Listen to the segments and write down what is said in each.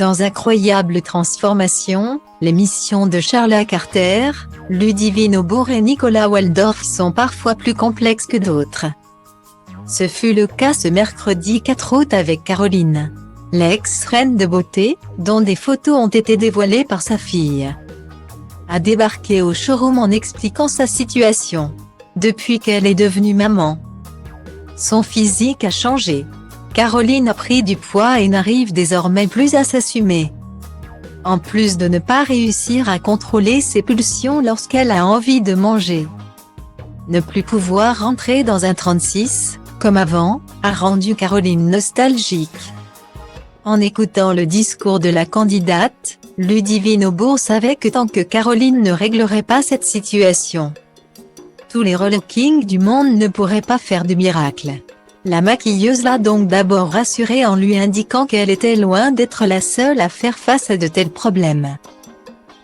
Dans Incroyable Transformation, l'émission de Charla Carter, Ludivine Aubour et Nicolas Waldorf sont parfois plus complexes que d'autres. Ce fut le cas ce mercredi 4 août avec Caroline, l'ex-reine de beauté, dont des photos ont été dévoilées par sa fille, a débarqué au showroom en expliquant sa situation. Depuis qu'elle est devenue maman, son physique a changé. Caroline a pris du poids et n'arrive désormais plus à s'assumer. En plus de ne pas réussir à contrôler ses pulsions lorsqu'elle a envie de manger. Ne plus pouvoir rentrer dans un 36, comme avant, a rendu Caroline nostalgique. En écoutant le discours de la candidate, Ludivine Aubour savait que tant que Caroline ne réglerait pas cette situation, tous les relookings du monde ne pourraient pas faire de miracle. La maquilleuse l'a donc d'abord rassurée en lui indiquant qu'elle était loin d'être la seule à faire face à de tels problèmes,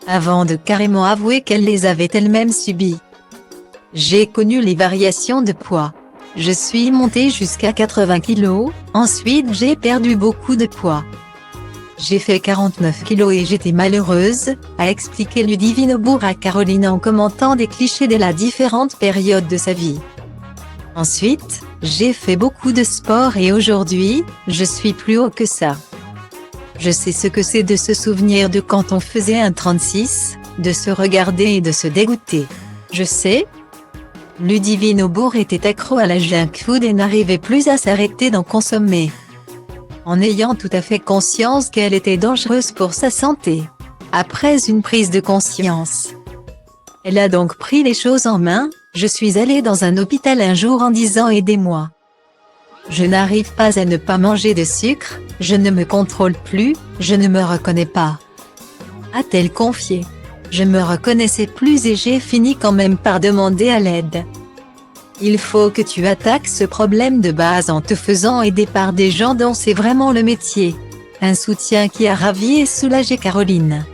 avant de carrément avouer qu'elle les avait elle-même subis. « J'ai connu les variations de poids. Je suis montée jusqu'à 80 kg, ensuite j'ai perdu beaucoup de poids. J'ai fait 49 kg et j'étais malheureuse », a expliqué Ludivine Aubour à Caroline en commentant des clichés de la différente période de sa vie. Ensuite, j'ai fait beaucoup de sport et aujourd'hui, je suis plus haut que ça. Je sais ce que c'est de se souvenir de quand on faisait un 36, de se regarder et de se dégoûter. Je sais. Ludivine Aubour était accro à la junk food et n'arrivait plus à s'arrêter d'en consommer, en ayant tout à fait conscience qu'elle était dangereuse pour sa santé. Après une prise de conscience, elle a donc pris les choses en main. Je suis allée dans un hôpital un jour en disant « Aidez-moi. Je n'arrive pas à ne pas manger de sucre, je ne me contrôle plus, je ne me reconnais pas », a-t-elle confié. « Je me reconnaissais plus et j'ai fini quand même par demander à l'aide. Il faut que tu attaques ce problème de base en te faisant aider par des gens dont c'est vraiment le métier. » Un soutien qui a ravi et soulagé Caroline.